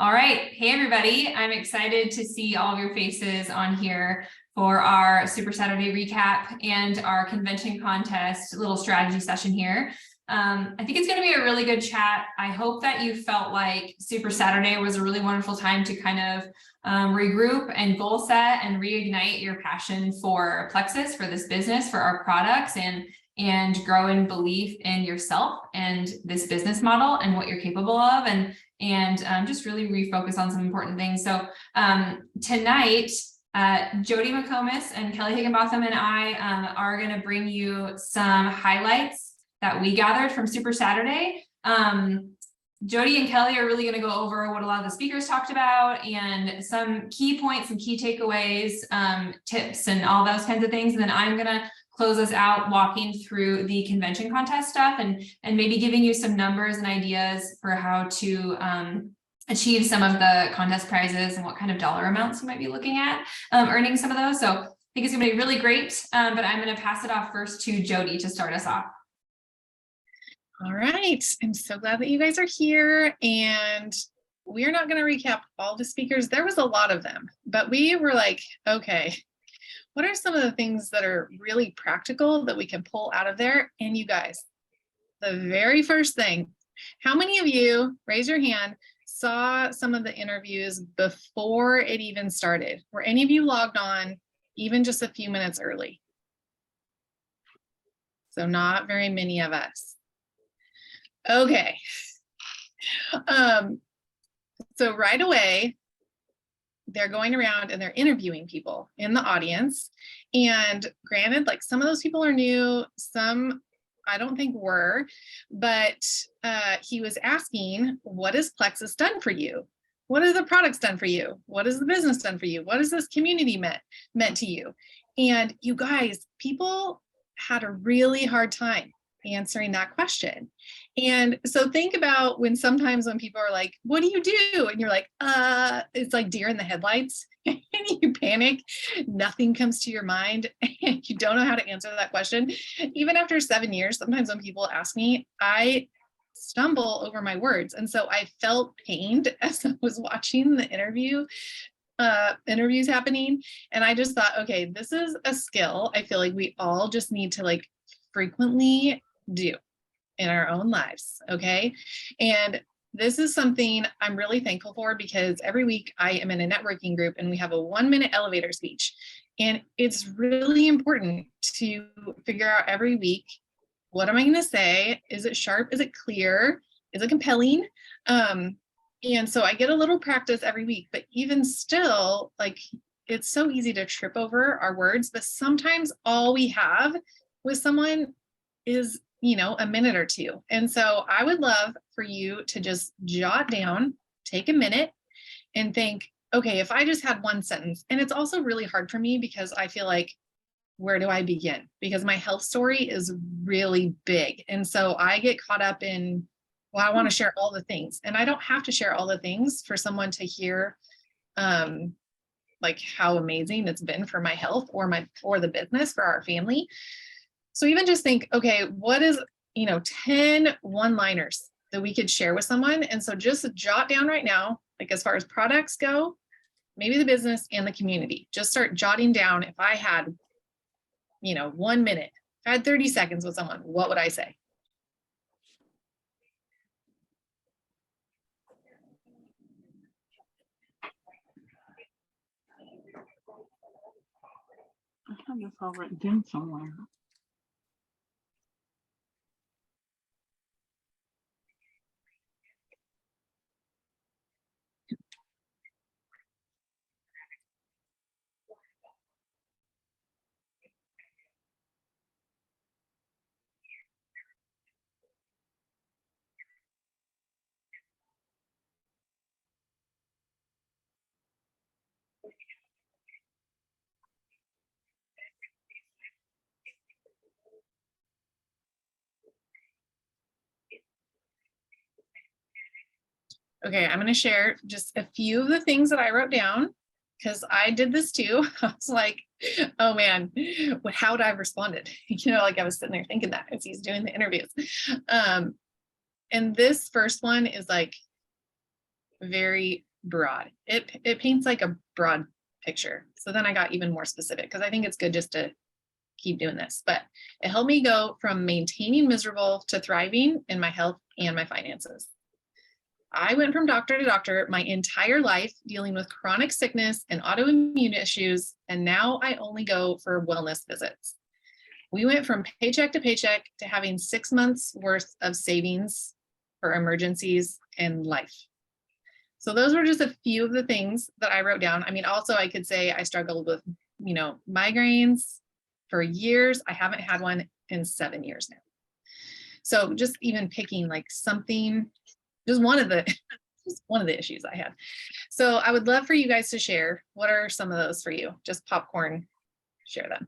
All right. Hey, everybody. I'm excited to see all of your faces on here for our Super Saturday recap and our convention contest little strategy session here. I think it's going to be a really good chat. I hope that you felt like Super Saturday was a really wonderful time to kind of regroup and goal set and reignite your passion for Plexus, for this business, for our products, and grow in belief in yourself and this business model and what you're capable of, and just really refocus on some important things. So tonight, Jody McComas and Kelly Higginbotham and I are going to bring you some highlights that we gathered from Super Saturday. Jody and Kelly are really going to go over what a lot of the speakers talked about and some key points and key takeaways, tips, and all those kinds of things. And then I'm going to close us out walking through the convention contest stuff and maybe giving you some numbers and ideas for how to achieve some of the contest prizes and what kind of dollar amounts you might be looking at earning some of those. So I think it's going to be really great, but I'm going to pass it off first to Jody to start us off. All right, I'm so glad that you guys are here, and we're not going to recap all the speakers. There was a lot of them, but we were like, okay, what are some of the things that are really practical that we can pull out of there? And you guys, the very first thing, how many of you, raise your hand, saw some of the interviews before it even started? Were any of you logged on even just a few minutes early? So not very many of us. Okay. So right away, they're going around and they're interviewing people in the audience. And granted, like some of those people are new, some I don't think were, but he was asking, what has Plexus done for you? What have the products done for you? What has the business done for you? What has this community meant to you? And you guys, people had a really hard time answering that question. And so think about sometimes when people are like, what do you do? And you're like, it's like deer in the headlights and you panic, nothing comes to your mind and you don't know how to answer that question. Even after 7 years, sometimes when people ask me, I stumble over my words. And so I felt pained as I was watching the interviews happening. And I just thought, okay, this is a skill I feel like we all just need to like frequently do in our own lives. Okay. And this is something I'm really thankful for because every week I am in a networking group and we have a 1-minute elevator speech. And it's really important to figure out every week, what am I going to say? Is it sharp? Is it clear? Is it compelling? And so I get a little practice every week, but even still, like, it's so easy to trip over our words, but sometimes all we have with someone is, a minute or two. And so I would love for you to just jot down, take a minute and think, okay, if I just had one sentence, and it's also really hard for me because I feel like, where do I begin? Because my health story is really big. And so I get caught up in, well, I want to share all the things. And I don't have to share all the things for someone to hear like how amazing it's been for my health or the business, for our family. So even just think, okay, what is, 10 one-liners that we could share with someone? And so just jot down right now, like as far as products go, maybe the business and the community, just start jotting down. If I had, 1 minute, if I had 30 seconds with someone, what would I say? I have this all written down somewhere. Okay, I'm going to share just a few of the things that I wrote down because I did this too. I was like, oh man, how would I have responded? Like I was sitting there thinking that as he's doing the interviews. And this first one is like very broad. It paints like a broad picture. So then I got even more specific because I think it's good just to keep doing this. But it helped me go from maintaining miserable to thriving in my health and my finances. I went from doctor to doctor my entire life dealing with chronic sickness and autoimmune issues, and now I only go for wellness visits. We went from paycheck to paycheck to having 6 months worth of savings for emergencies and life. So those were just a few of the things that I wrote down. I mean, also I could say I struggled with, migraines for years. I haven't had one in 7 years now. So just even picking like something, just one of the issues I had. So I would love for you guys to share. What are some of those for you? Just popcorn, share them.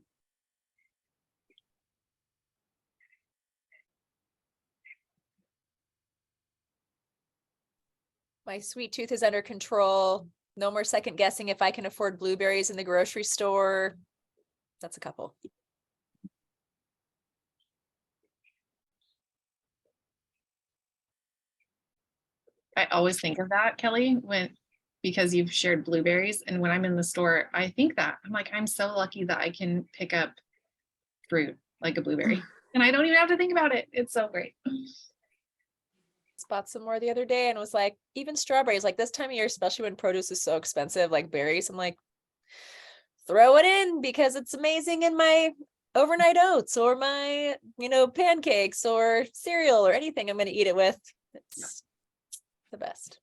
My sweet tooth is under control. No more second guessing if I can afford blueberries in the grocery store. That's a couple. I always think of that, Kelly, because you've shared blueberries. And when I'm in the store, I think that I'm like, I'm so lucky that I can pick up fruit like a blueberry and I don't even have to think about it. It's so great. Bought some more the other day and was like, even strawberries, like this time of year, especially when produce is so expensive, like berries, I'm like, throw it in because it's amazing in my overnight oats or my, pancakes or cereal or anything I'm going to eat it with. It's the best.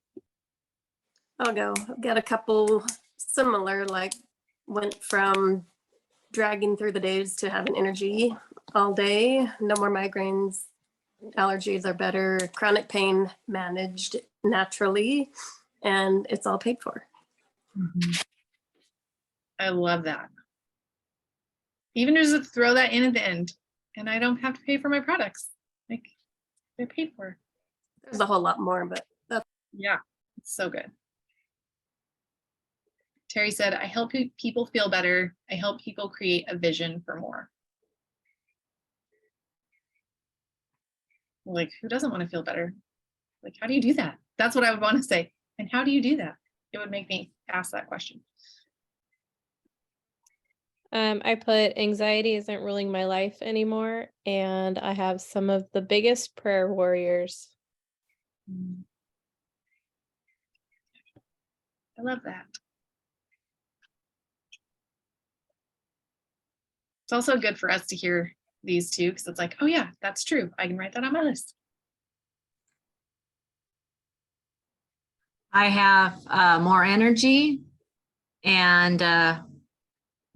I'll go. I've got a couple similar, like went from dragging through the days to having energy all day, no more migraines, allergies are better, chronic pain managed naturally, and it's all paid for. I love that. Even just throw that in at the end and I don't have to pay for my products. Like they're paid for. There's a whole lot more, but Yeah, it's so good. Terry said, I help people feel better. I help people create a vision for more. Like, who doesn't want to feel better? Like, how do you do that? That's what I would want to say. And how do you do that? It would make me ask that question. I put anxiety isn't ruling my life anymore, and I have some of the biggest prayer warriors. I love that. It's also good for us to hear these two because it's like, oh yeah, that's true. I can write that on my list. I have more energy and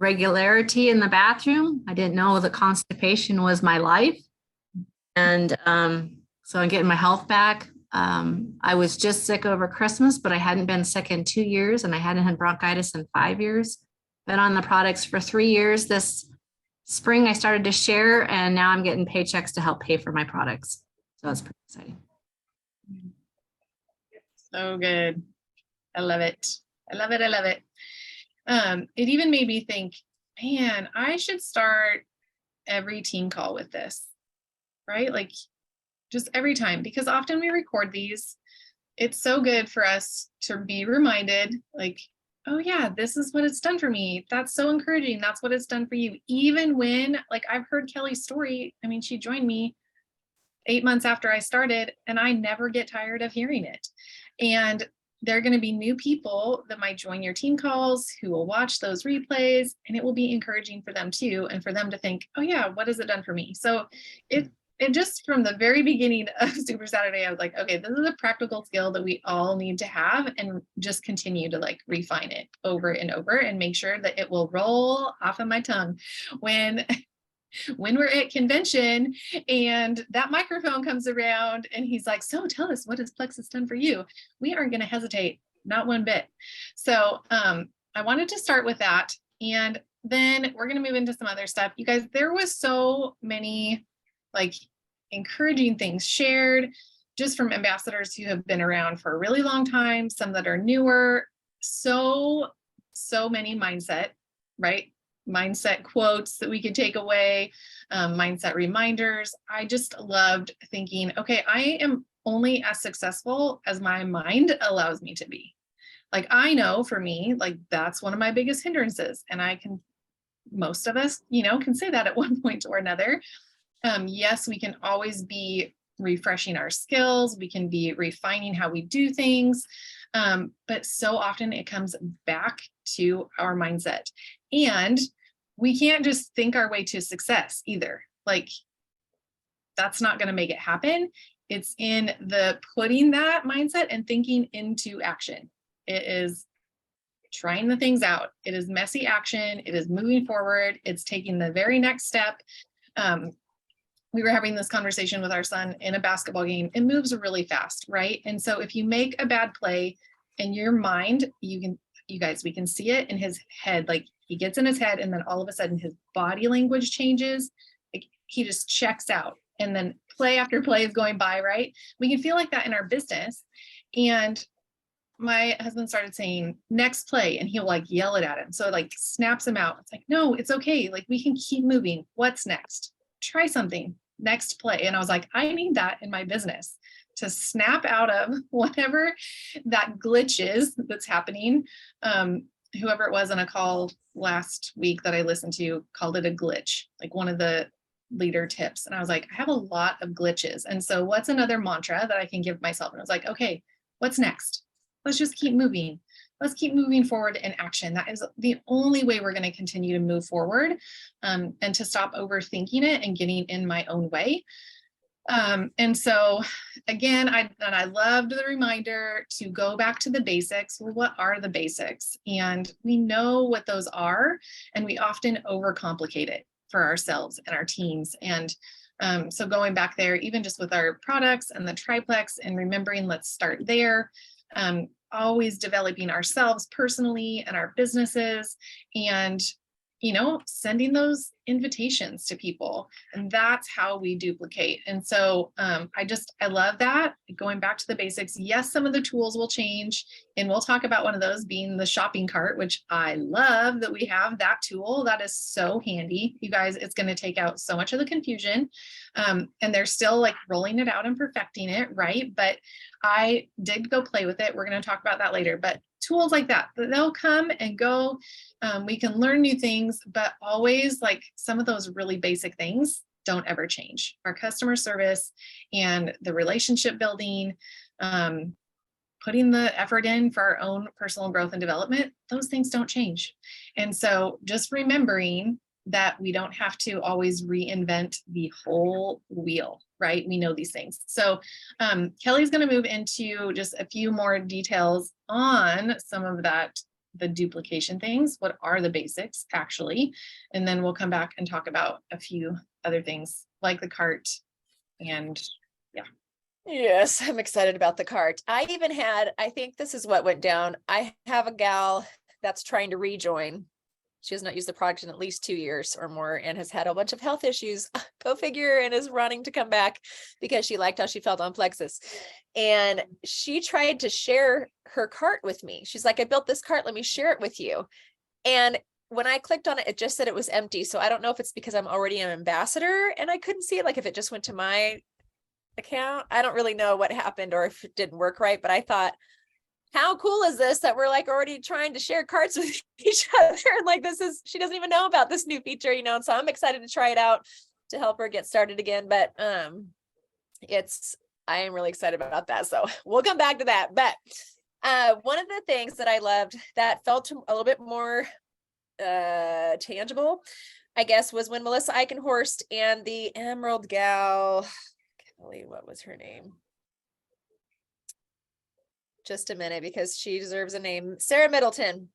regularity in the bathroom. I didn't know that constipation was my life. And so I'm getting my health back. I was just sick over Christmas, but I hadn't been sick in 2 years and I hadn't had bronchitis in 5 years. Been on the products for 3 years. This spring I started to share and now I'm getting paychecks to help pay for my products. So that's pretty exciting. So good. I love it. I love it. I love it. It even made me think, man, I should start every team call with this, right? Like just every time, because often we record these. It's so good for us to be reminded like, oh yeah, this is what it's done for me. That's so encouraging. That's what it's done for you. Even when, like, I've heard Kelly's story. I mean, she joined me 8 months after I started and I never get tired of hearing it. And there are going to be new people that might join your team calls who will watch those replays, and it will be encouraging for them too. And for them to think, oh yeah, what has it done for me? So it just from the very beginning of Super Saturday, I was like, okay, this is a practical skill that we all need to have and just continue to like refine it over and over and make sure that it will roll off of my tongue when we're at convention and that microphone comes around and he's like, so tell us, what has Plexus done for you? We aren't going to hesitate, not one bit. So I wanted to start with that. And then we're going to move into some other stuff. You guys, there was so many like encouraging things shared just from ambassadors who have been around for a really long time, some that are newer, so many mindset, right? Mindset quotes that we could take away, mindset reminders. I just loved thinking, okay, I am only as successful as my mind allows me to be. Like, I know for me, like, that's one of my biggest hindrances. And most of us, can say that at one point or another. Yes, we can always be refreshing our skills. We can be refining how we do things. But so often it comes back to our mindset. And we can't just think our way to success either. Like, that's not going to make it happen. It's in the putting that mindset and thinking into action. It is trying the things out. It is messy action. It is moving forward. It's taking the very next step. We were having this conversation with our son in a basketball game. It moves really fast, right? And so if you make a bad play in your mind, you guys, we can see it in his head. Like, he gets in his head and then all of a sudden his body language changes. Like, he just checks out, and then play after play is going by, right? We can feel like that in our business. And my husband started saying next play, and he'll like yell it at him. So it like snaps him out. It's like, no, it's okay. Like, we can keep moving. What's next? Try something. Next play. And I was like, I need that in my business, to snap out of whatever that glitch is that's happening. Whoever it was on a call last week that I listened to called it a glitch, like one of the leader tips. And I was like, I have a lot of glitches. And so what's another mantra that I can give myself? And I was like, okay, what's next? Let's just keep moving. Let's keep moving forward in action. That is the only way we're going to continue to move forward, and to stop overthinking it and getting in my own way. And so again, I loved the reminder to go back to the basics. Well, what are the basics? And we know what those are, and we often overcomplicate it for ourselves and our teams. And so going back there, even just with our products and the triplex, and remembering, let's start there. Always developing ourselves personally and our businesses, and sending those invitations to people. And that's how we duplicate. And so I love that. Going back to the basics. Yes, some of the tools will change, and we'll talk about one of those being the shopping cart, which I love that we have that tool. That is so handy. You guys, it's going to take out so much of the confusion. And they're still like rolling it out and perfecting it, right? But I did go play with it. We're going to talk about that later. But tools like that, they'll come and go. We can learn new things, but always, like, some of those really basic things don't ever change. Our customer service and the relationship building, putting the effort in for our own personal growth and development, those things don't change. And so just remembering that we don't have to always reinvent the whole wheel, right? We know these things. So Kelly's going to move into just a few more details on some of that, the duplication things. What are the basics actually? And then we'll come back and talk about a few other things like the cart. And Yes, I'm excited about the cart. I think this is what went down. I have a gal that's trying to rejoin. She has not used the product in at least 2 years or more, and has had a bunch of health issues. Go figure, and is running to come back because she liked how she felt on Plexus. And she tried to share her cart with me. She's like, I built this cart. Let me share it with you. And when I clicked on it, it just said it was empty. So I don't know if it's because I'm already an ambassador and I couldn't see it, like if it just went to my account. I don't really know what happened or if it didn't work right, but I thought, how cool is this that we're like already trying to share carts with each other? Like, she doesn't even know about this new feature, and so I'm excited to try it out to help her get started again. But I am really excited about that. So we'll come back to that. But one of the things that I loved that felt a little bit more tangible, I guess, was when Melissa Eichenhorst and the Emerald gal, Kelly, what was her name? Just a minute, because she deserves a name. Sarah Middleton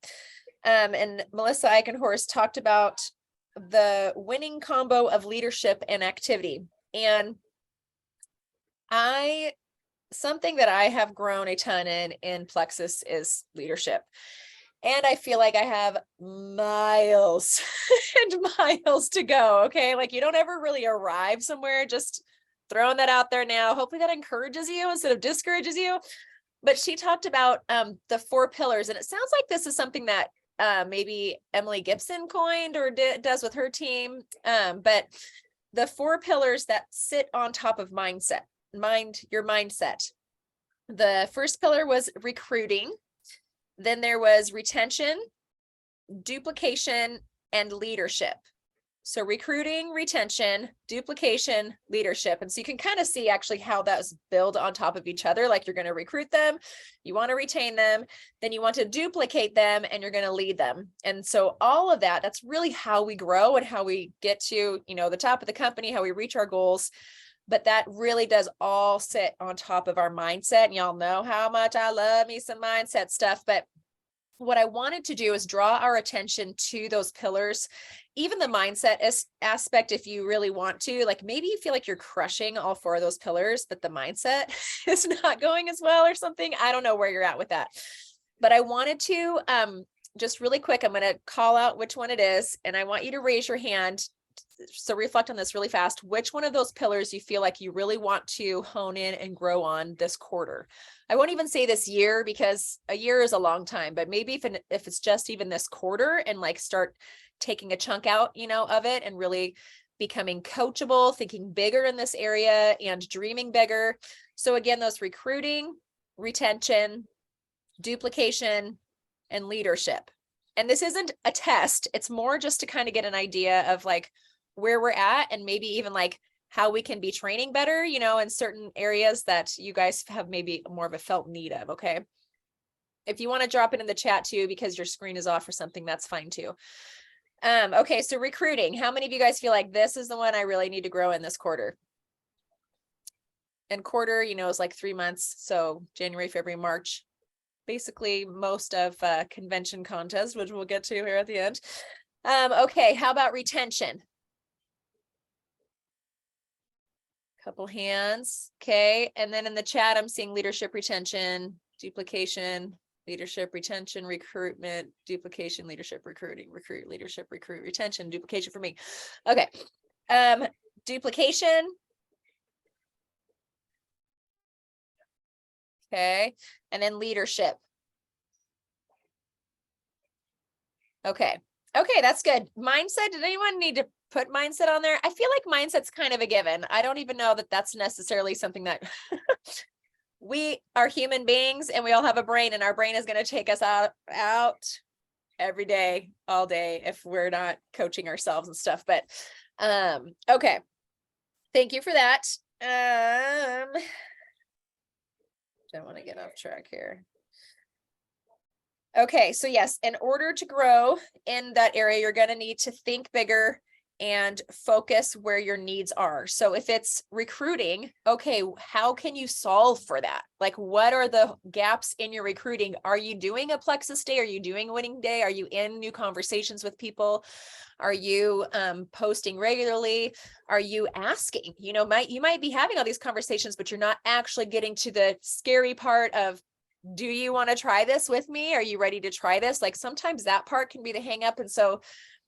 and Melissa Eichenhorst talked about the winning combo of leadership and activity. And something that I have grown a ton in Plexus is leadership. And I feel like I have miles and miles to go. Okay. Like, you don't ever really arrive somewhere. Just throwing that out there now. Hopefully that encourages you instead of discourages you. But she talked about the 4 pillars, and it sounds like this is something that maybe Emily Gibson coined or does with her team. But the 4 pillars that sit on top of your mindset. The first pillar was recruiting. Then there was retention, duplication, and leadership. So recruiting, retention, duplication, leadership. And so you can kind of see actually how that's built on top of each other. Like you're going to recruit them, you want to retain them, then you want to duplicate them, and you're going to lead them. And so all of that, that's really how we grow and how we get to, you know, the top of the company, how we reach our goals. But that really does all sit on top of our mindset. And y'all know how much I love me some mindset stuff. But what I wanted to do is draw our attention to those pillars, even the mindset aspect. If you really want to, like, maybe you feel like you're crushing all 4 of those pillars, but the mindset is not going as well or something. I don't know where you're at with that, but I wanted to, just really quick, I'm going to call out which one it is. And I want you to raise your hand. So reflect on this really fast. Which one of those pillars you feel like you really want to hone in and grow on this quarter? I won't even say this year, because a year is a long time, but maybe if it's just even this quarter, and like start taking a chunk out, you know, of it, and really becoming coachable, thinking bigger in this area and dreaming bigger. So again, those recruiting, retention, duplication, and leadership. And this isn't a test. It's more just to kind of get an idea of like where we're at, and maybe even like how we can be training better, you know, in certain areas that you guys have maybe more of a felt need of. Okay. If you want to drop it in the chat too, because your screen is off or something, that's fine too. Okay. So recruiting, how many of you guys feel like this is the one I really need to grow in this quarter? And quarter, you know, is like 3 months. So January, February, March, basically most of convention contest, which we'll get to here at the end. Okay. How about retention? Couple hands. Okay. And then in the chat, I'm seeing leadership, retention, duplication, leadership, retention, recruitment, duplication, leadership, recruiting, recruit, leadership, recruit, retention, duplication for me. Okay. Duplication. Okay. And then leadership. Okay. Okay. That's good. Mindset. Did anyone need to put mindset on there? I feel like mindset's kind of a given. I don't even know that that's necessarily something that we are human beings, and we all have a brain, and our brain is going to take us out every day, all day, if we're not coaching ourselves and stuff. But okay. Thank you for that. Don't want to get off track here. Okay. So yes, in order to grow in that area, you're going to need to think bigger and focus where your needs are. So if it's recruiting, okay, how can you solve for that? Like, what are the gaps in your recruiting? Are you doing a Plexus Day? Are you doing a winning day? Are you in new conversations with people? Are you posting regularly? Are you asking? You know, you might be having all these conversations, but you're not actually getting to the scary part of, do you want to try this with me? Are you ready to try this? Like, sometimes that part can be the hang up. And so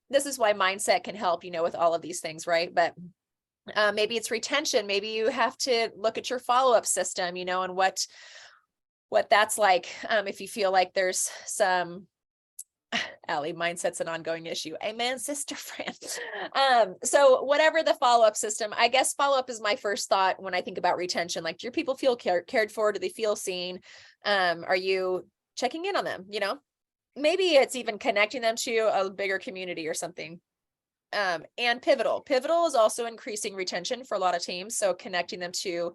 this is why mindset can help, you know, with all of these things, right? But maybe it's retention. Maybe you have to look at your follow-up system, you know, and what that's like. If you feel like there's some, Allie, mindset's an ongoing issue. Amen, sister friend. So whatever the follow-up system, I guess follow-up is my first thought when I think about retention. Like, do your people feel cared for? Do they feel seen? Are you checking in on them? You know, maybe it's even connecting them to a bigger community or something. And Pivotal is also increasing retention for a lot of teams. So connecting them to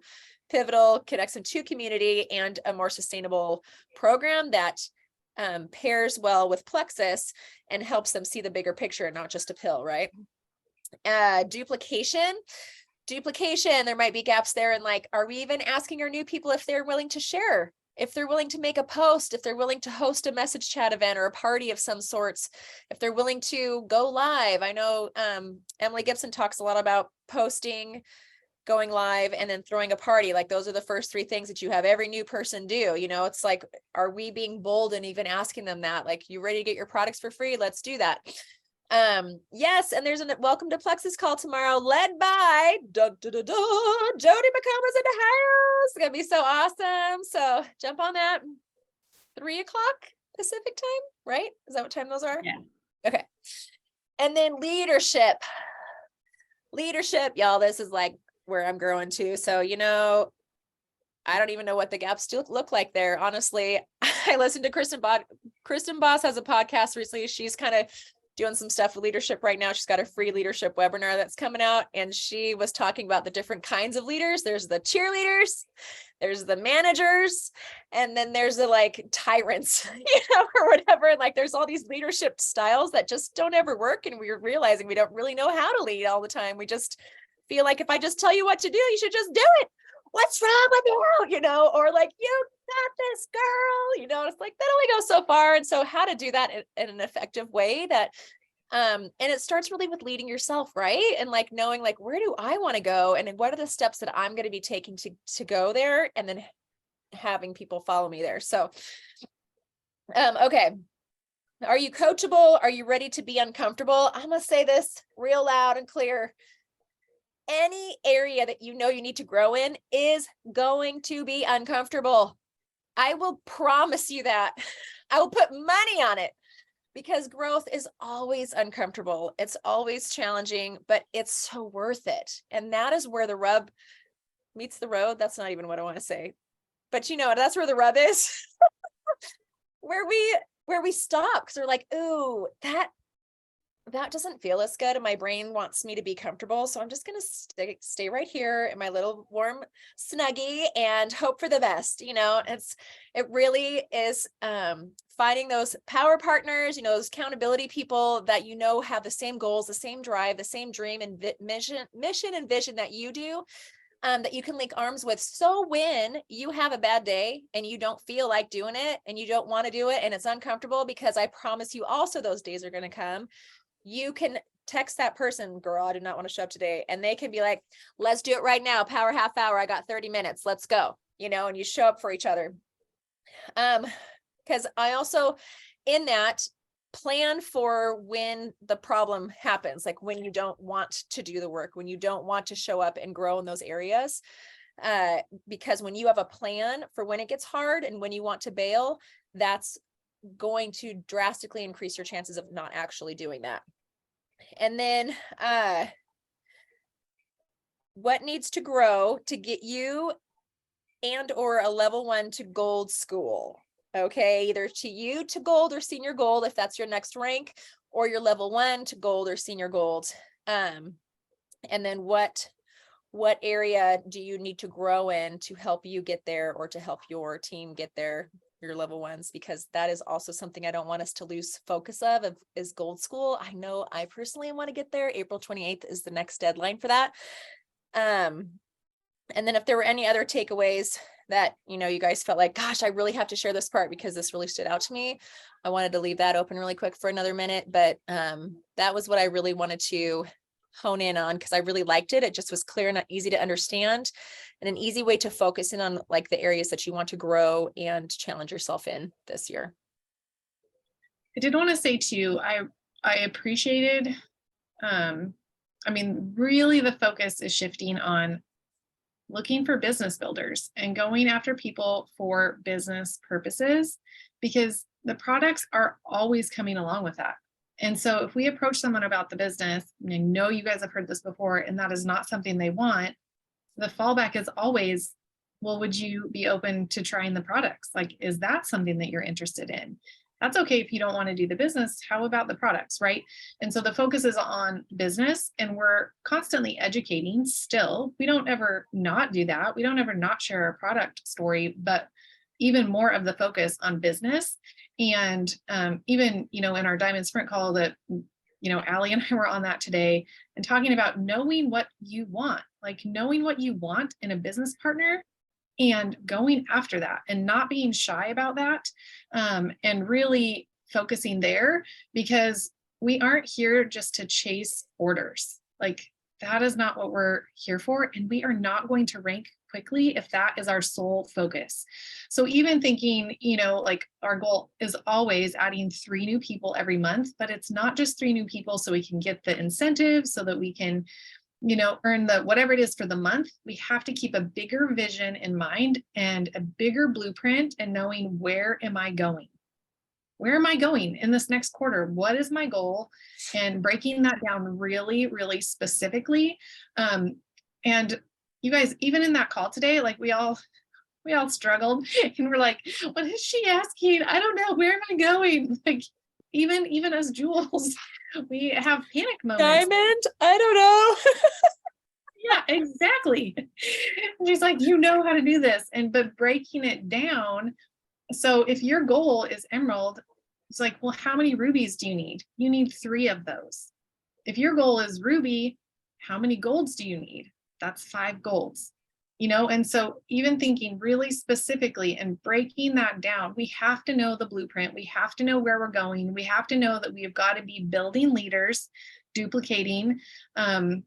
Pivotal connects them to community and a more sustainable program that pairs well with Plexus and helps them see the bigger picture and not just a pill, right? Duplication, there might be gaps there. And like, are we even asking our new people if they're willing to share? If they're willing to make a post, if they're willing to host a message chat event or a party of some sorts, if they're willing to go live. I know Emily Gibson talks a lot about posting, going live, and then throwing a party. Like, those are the first 3 things that you have every new person do. You know, it's like, are we being bold and even asking them that? Like, you ready to get your products for free? Let's do that. Yes, and there's a welcome to Plexus call tomorrow, led by Jody McComas in the house. It's gonna be so awesome. So jump on that. 3 o'clock Pacific time, right? Is that what time those are? Yeah. Okay. And then leadership, y'all. This is like where I'm growing to. So, you know, I don't even know what the gaps still look like there. Honestly, I listened to Kristen Kristen Boss has a podcast recently. She's kind of doing some stuff with leadership right now. She's got a free leadership webinar that's coming out, and she was talking about the different kinds of leaders. There's the cheerleaders, there's the managers, and then there's the like tyrants, or whatever. And like, there's all these leadership styles that just don't ever work. And we're realizing we don't really know how to lead all the time. We just feel like if I just tell you what to do, you should just do it. What's wrong with you? Or like, you got this, girl, it's like that only goes so far. And so how to do that in an effective way that, and it starts really with leading yourself, right? And like knowing like, where do I want to go? And what are the steps that I'm going to be taking to go there? And then having people follow me there. So, okay. Are you coachable? Are you ready to be uncomfortable? I'm going to say this real loud and clear. Any area that you know you need to grow in is going to be uncomfortable. I will promise you that. I will put money on it, because growth is always uncomfortable. It's always challenging, but it's so worth it. And that is where the rub meets the road. That's not even what I want to say, but that's where the rub is. where we stop, because we're like, ooh, that doesn't feel as good, and my brain wants me to be comfortable. So I'm just going to stay right here in my little warm snuggie and hope for the best. It really is finding those power partners, those accountability people that, have the same goals, the same drive, the same dream and mission and vision that you do, that you can link arms with. So when you have a bad day and you don't feel like doing it and you don't want to do it and it's uncomfortable, because I promise you also those days are going to come, you can text that person, girl, I do not want to show up today. And they can be like, let's do it right now. Power half hour. I got 30 minutes. Let's go, and you show up for each other. Because I also, in that, plan for when the problem happens, like when you don't want to do the work, when you don't want to show up and grow in those areas. Because when you have a plan for when it gets hard and when you want to bail, that's going to drastically increase your chances of not actually doing that. And then what needs to grow to get you and or a level 1 to gold school? Okay, either to gold or senior gold, if that's your next rank, or your level 1 to gold or senior gold. And then what area do you need to grow in to help you get there, or to help your team get there, your level 1s? Because that is also something I don't want us to lose focus of is gold school. I know I personally want to get there. April 28th is the next deadline for that. And then if there were any other takeaways that, you guys felt like, gosh, I really have to share this part because this really stood out to me, I wanted to leave that open really quick for another minute. But that was what I really wanted to hone in on, because I really liked it. It just was clear and easy to understand, and an easy way to focus in on like the areas that you want to grow and challenge yourself in this year. I did want to say too, I appreciated, really the focus is shifting on looking for business builders and going after people for business purposes, because the products are always coming along with that. And so if we approach someone about the business, and I know you guys have heard this before, and that is not something they want, the fallback is always, well, would you be open to trying the products? Like, is that something that you're interested in? That's okay if you don't want to do the business. How about the products, right? And so the focus is on business, and we're constantly educating still. We don't ever not do that. We don't ever not share our product story, but even more of the focus on business. And even, in our Diamond Sprint call that, Allie and I were on that today, and talking about knowing what you want, like knowing what you want in a business partner and going after that and not being shy about that, and really focusing there, because we aren't here just to chase orders. Like, that is not what we're here for. And we are not going to rank quickly if that is our sole focus. So even thinking, like our goal is always adding 3 new people every month, but it's not just 3 new people so we can get the incentive, so that we can, earn the whatever it is for the month. We have to keep a bigger vision in mind and a bigger blueprint, and knowing, where am I going? Where am I going in this next quarter? What is my goal? And breaking that down really, really specifically. And you guys, even in that call today, like we all we all struggled and we're like, what is she asking? I don't know. Where am I going? Like, even as Jules, we have panic moments. Diamond? I don't know. Yeah, exactly. And she's like, you know how to do this. But breaking it down. So if your goal is emerald, it's like, well, how many rubies do you need? You need 3 of those. If your goal is ruby, how many golds do you need? That's 5 golds. And so even thinking really specifically and breaking that down, we have to know the blueprint. We have to know where we're going. We have to know that we've got to be building leaders, duplicating, and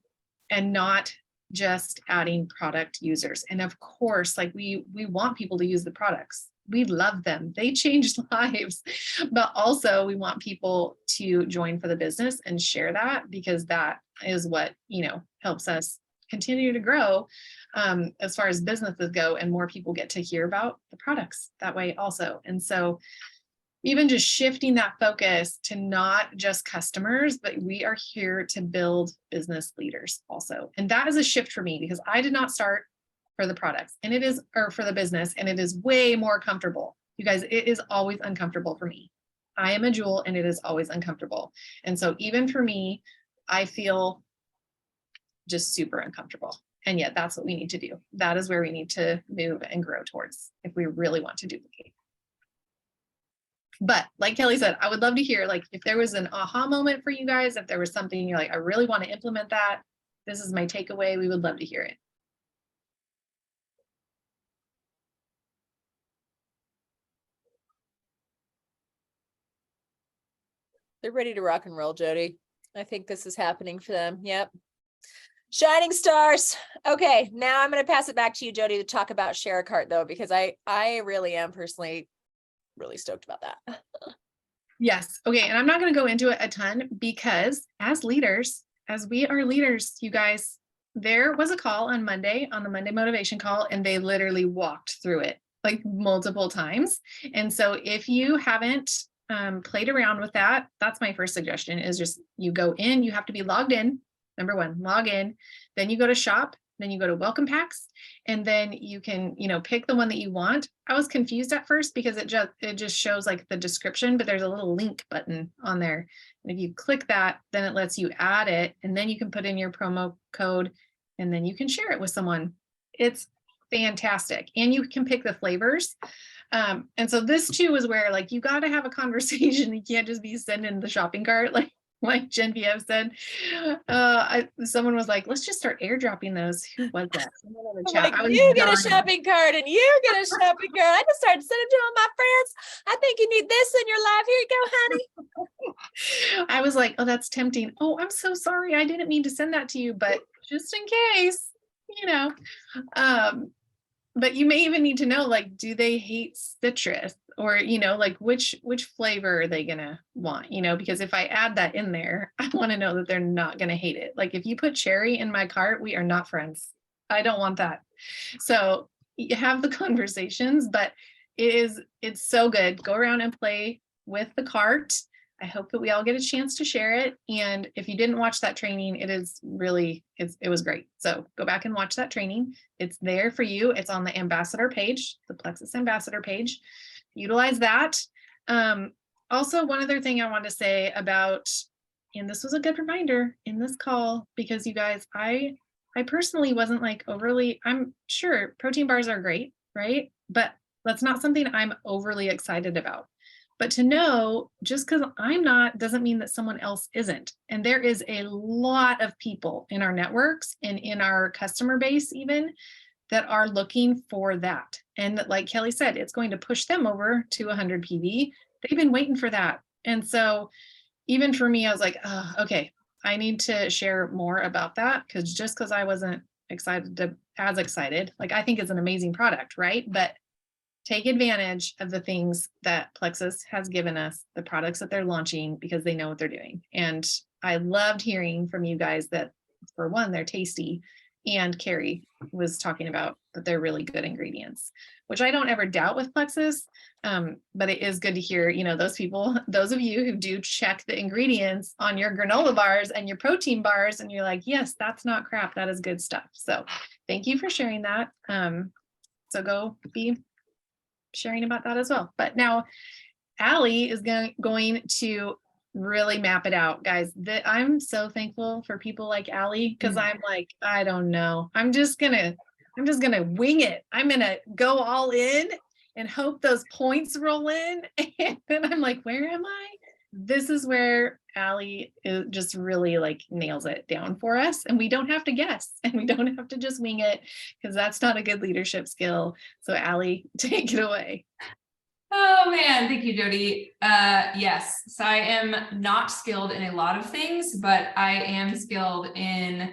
not just adding product users. And of course, like we want people to use the products. We love them. They changed lives, but also we want people to join for the business and share that, because that is what, helps us continue to grow as far as businesses go, and more people get to hear about the products that way also. And so even just shifting that focus to not just customers, but we are here to build business leaders also. And that is a shift for me, because I did not start for the products or for the business, and it is way more comfortable. You guys, it is always uncomfortable for me. I am a Jewel, and it is always uncomfortable. And so even for me, I feel just super uncomfortable. And yet that's what we need to do. That is where we need to move and grow towards if we really want to duplicate. But like Kelly said, I would love to hear, like, if there was an aha moment for you guys, if there was something you're like, I really want to implement that, this is my takeaway, we would love to hear it. They're ready to rock and roll, Jody. I think this is happening for them. Yep. Shining stars. Okay, now I'm going to pass it back to you, Jody, to talk about Share a Cart, though, because I really am personally really stoked about that. Yes. Okay. And I'm not going to go into it a ton, because as leaders, as we are leaders, you guys, there was a call on Monday, on the Monday motivation call, and they literally walked through it like multiple times. And so if you haven't played around with that, that's my first suggestion, is just you go in, you have to be logged in. Number 1, log in, then you go to shop, then you go to welcome packs, and then you can, pick the one that you want. I was confused at first because it just shows like the description, but there's a little link button on there. And if you click that, then it lets you add it, and then you can put in your promo code, and then you can share it with someone. It's fantastic. And you can pick the flavors. And so this too is where, like, you got to have a conversation. You can't just be sending the shopping cart like Genevieve said. Someone was like, let's just start airdropping those. Who was that? Someone in the chat. Like, you get a shopping cart and you get a shopping cart. I just started sending to all my friends. I think you need this in your life. Here you go, honey. I was like, oh, that's tempting. Oh, I'm so sorry. I didn't mean to send that to you, but just in case, but you may even need to know, like, do they hate citrus? Or, like which flavor are they gonna want, because if I add that in there, I want to know that they're not gonna hate it. Like, if you put cherry in my cart, we are not friends. I don't want that. So you have the conversations, but it's so good. Go around and play with the cart. I hope that we all get a chance to share it. And if you didn't watch that training, it was great. So go back and watch that training. It's there for you. It's on the ambassador page, the Plexus ambassador page. Utilize that. Also, one other thing I want to say about, and this was a good reminder in this call, because you guys, I personally wasn't like overly, I'm sure protein bars are great, right? But that's not something I'm overly excited about. But to know, just because I'm not, doesn't mean that someone else isn't. And there is a lot of people in our networks and in our customer base even that are looking for that. And like Kelly said, it's going to push them over to 100 PV. They've been waiting for that. And so even for me, I was like, oh, okay, I need to share more about that, because just because I wasn't as excited, like, I think it's an amazing product, right? But take advantage of the things that Plexus has given us, the products that they're launching, because they know what they're doing. And I loved hearing from you guys that, for one, they're tasty. And Carrie was talking about that they're really good ingredients, which I don't ever doubt with Plexus. But it is good to hear, those of you who do check the ingredients on your granola bars and your protein bars, and you're like, yes, that's not crap. That is good stuff. So thank you for sharing that. So go be sharing about that as well. But now Allie is going to really map it out, guys. I'm so thankful for people like Allie, because I'm like, I don't know. I'm just gonna wing it. I'm gonna go all in and hope those points roll in. And then I'm like, where am I? This is where Allie just really like nails it down for us. And we don't have to guess, and we don't have to just wing it, because that's not a good leadership skill. So Allie, take it away. Oh man, thank you, Jody. Yes, so I am not skilled in a lot of things, but I am skilled in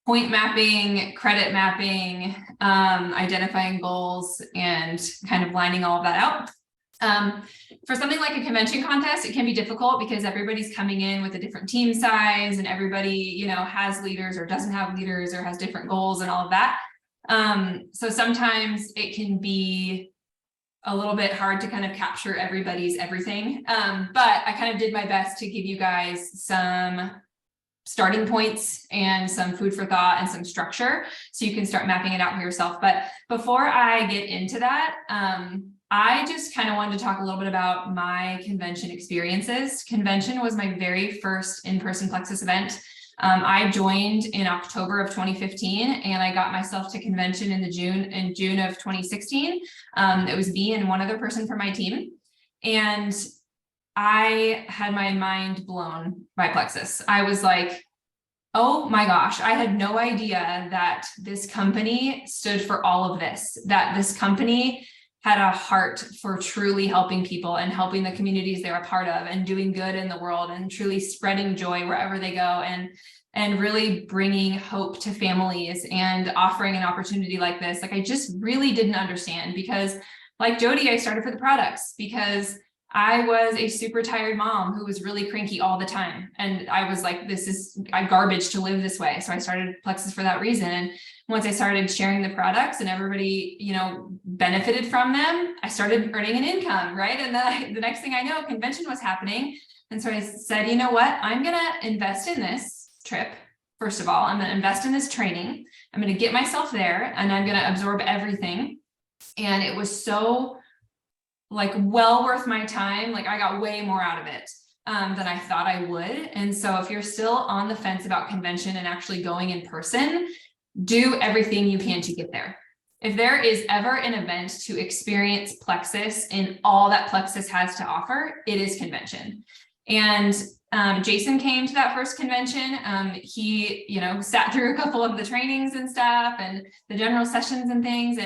point mapping, credit mapping, identifying goals, and kind of lining all of that out. For something like a convention contest, it can be difficult because everybody's coming in with a different team size, and everybody, you know, has leaders or doesn't have leaders or has different goals and all of that. So sometimes it can be a little bit hard to kind of capture everybody's everything. But I kind of did my best to give you guys some starting points and some food for thought and some structure, so you can start mapping it out for yourself. But before I get into that, I just kind of wanted to talk a little bit about my convention experiences. Convention was my very first in-person Plexus event. I joined in October of 2015, and I got myself to convention in June of 2016. It was me and one other person from my team, and I had my mind blown by Plexus. I was like, oh my gosh, I had no idea that this company stood for all of this, that this company had a heart for truly helping people and helping the communities they're a part of and doing good in the world and truly spreading joy wherever they go, and really bringing hope to families and offering an opportunity like this. Like, I just really didn't understand, because like Jody, I started for the products because I was a super tired mom who was really cranky all the time. And I was like, this is garbage to live this way. So I started Plexus for that reason. And once I started sharing the products and everybody, you know, benefited from them, I started earning an income, right? And then the next thing I know, convention was happening. And so I said, you know what, I'm going to invest in this trip. First of all, I'm going to invest in this training. I'm going to get myself there, and I'm going to absorb everything. And it was so like well worth my time. Like, I got way more out of it than I thought I would. And so if you're still on the fence about convention and actually going in person, do everything you can to get there. If there is ever an event to experience Plexus in all that Plexus has to offer, it is convention. And Jason came to that first convention. He, you know, sat through a couple of the trainings and stuff and the general sessions and things.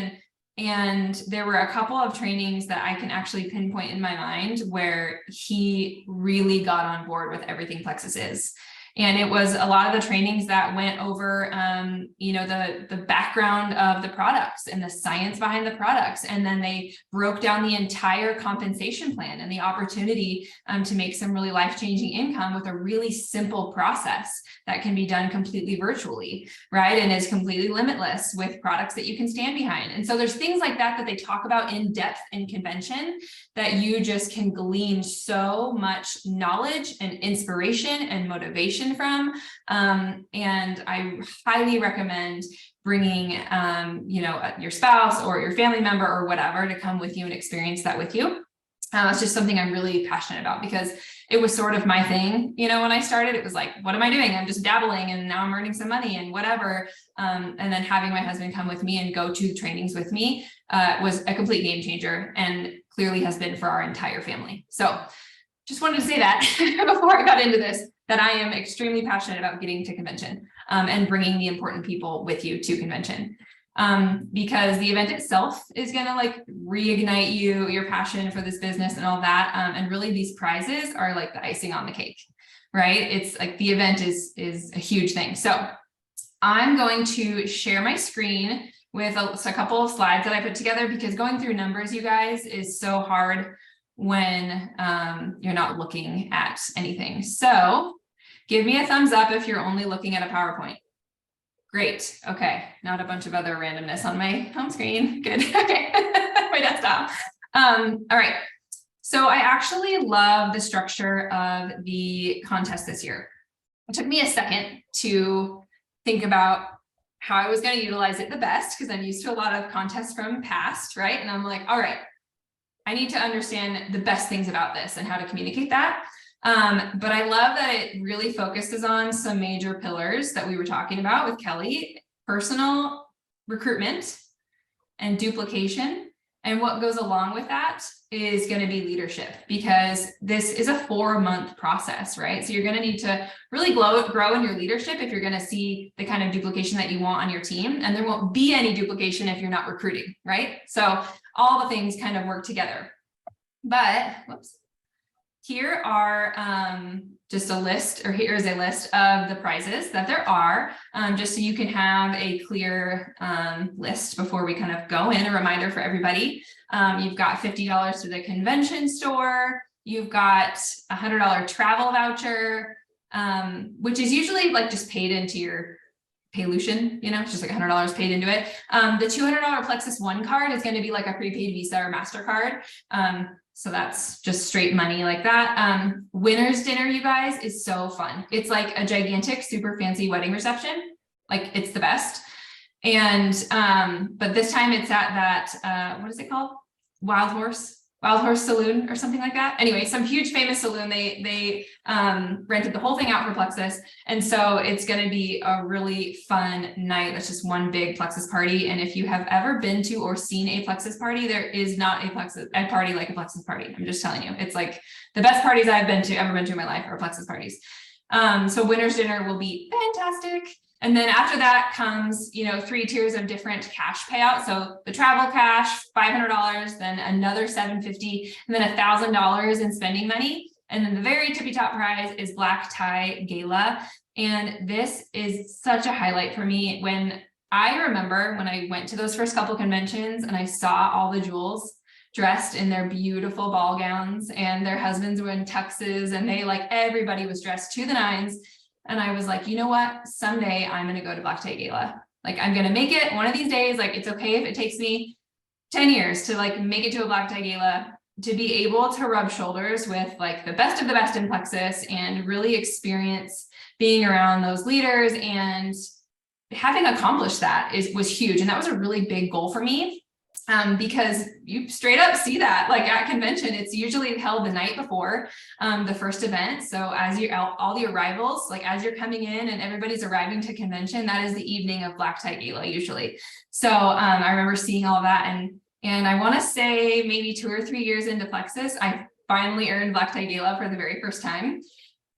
And there were a couple of trainings that I can actually pinpoint in my mind where he really got on board with everything Plexus is. And it was a lot of the trainings that went over, you know, the background of the products and the science behind the products. And then they broke down the entire compensation plan and the opportunity to make some really life-changing income with a really simple process that can be done completely virtually, right? And is completely limitless with products that you can stand behind. And so there's things like that they talk about in depth in convention that you just can glean so much knowledge and inspiration and motivation from. And I highly recommend bringing, you know, your spouse or your family member or whatever to come with you and experience that with you. It's just something I'm really passionate about, because it was sort of my thing. You know, when I started, it was like, what am I doing? I'm just dabbling, and now I'm earning some money and whatever. And then having my husband come with me and go to trainings with me was a complete game changer, and clearly has been for our entire family. So just wanted to say that before I got into this, that I am extremely passionate about getting to convention and bringing the important people with you to convention. Because the event itself is going to like reignite your passion for this business and all that. And really these prizes are like the icing on the cake, right? It's like the event is a huge thing. So I'm going to share my screen with a couple of slides that I put together, because going through numbers, you guys, is so hard when you're not looking at anything. So give me a thumbs up if you're only looking at a PowerPoint. Great. Okay. Not a bunch of other randomness on my home screen. Good. Okay. My desktop. All right. So I actually love the structure of the contest this year. It took me a second to think about how I was going to utilize it the best, because I'm used to a lot of contests from past, right? And I'm like, all right, I need to understand the best things about this and how to communicate that. But I love that it really focuses on some major pillars that we were talking about with Kelly: personal recruitment and duplication. And what goes along with that is going to be leadership, because this is a 4-month process, right? So you're going to need to really grow in your leadership if you're going to see the kind of duplication that you want on your team. And there won't be any duplication if you're not recruiting, right? So all the things kind of work together. But whoops, here are just a list, or here is a list of the prizes that there are, just so you can have a clear list before we kind of go in. A reminder for everybody: you've got $50 to the convention store, you've got $100 travel voucher, which is usually like just paid into your Paylution, you know, it's just like $100 paid into it. The $200 Plexus One card is going to be like a prepaid Visa or MasterCard. So that's just straight money like that. Winner's dinner, you guys, is so fun. It's like a gigantic, super fancy wedding reception. Like, it's the best. And, but this time it's at that, what is it called? Wild Horse Saloon or something like that. Anyway, some huge famous saloon. They rented the whole thing out for Plexus. And so it's going to be a really fun night. That's just one big Plexus party. And if you have ever been to or seen a Plexus party, there is not a party like a Plexus party. I'm just telling you, it's like the best parties I've ever been to in my life are Plexus parties. So winner's dinner will be fantastic. And then after that comes, 3 tiers of different cash payouts. So the travel cash, $500, then another $750, and then $1,000 in spending money. And then the very tippy top prize is Black Tie Gala. And this is such a highlight for me. When I remember when I went to those first couple conventions and I saw all the jewels dressed in their beautiful ball gowns, and their husbands were in tuxes, and everybody was dressed to the nines. And I was like, you know what? Someday I'm going to go to Black Tie Gala. Like, I'm going to make it one of these days. Like, it's okay if it takes me 10 years to make it to a Black Tie Gala, to be able to rub shoulders with the best of the best in Plexus and really experience being around those leaders. And having accomplished that was huge. And that was a really big goal for me. Because you straight up see that at convention, it's usually held the night before the first event. So as you're out, all the arrivals, as you're coming in and everybody's arriving to convention, that is the evening of Black Tie Gala usually. So I remember seeing all that, and I want to say maybe 2 or 3 years into Plexus, I finally earned Black Tie Gala for the very first time.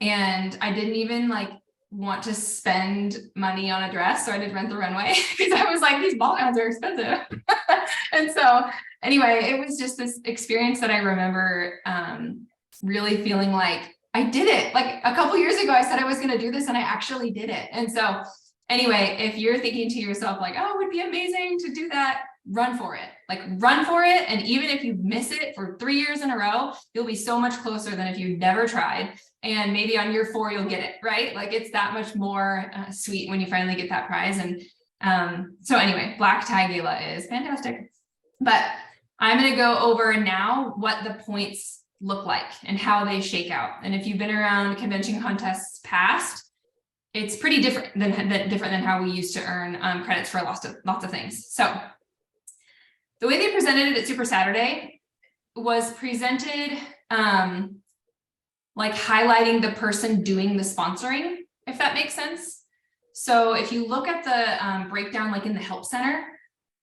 And I didn't even want to spend money on a dress, so I did Rent the Runway, because I was like, these ball gowns are expensive. And so anyway, it was just this experience that I remember really feeling like I did it. A couple years ago, I said I was going to do this, and I actually did it. And so anyway, if you're thinking to yourself oh, it would be amazing to do that, run for it. Run for it. And even if you miss it for 3 years in a row, you'll be so much closer than if you never tried. And maybe on year 4, you'll get it, right? It's that much more sweet when you finally get that prize. And so anyway, Black Tie Gala is fantastic. But I'm going to go over now what the points look like and how they shake out. And if you've been around convention contests past, it's pretty different than how we used to earn credits for lots of things. So the way they presented it at Super Saturday was presented highlighting the person doing the sponsoring, if that makes sense. So if you look at the breakdown, in the Help Center,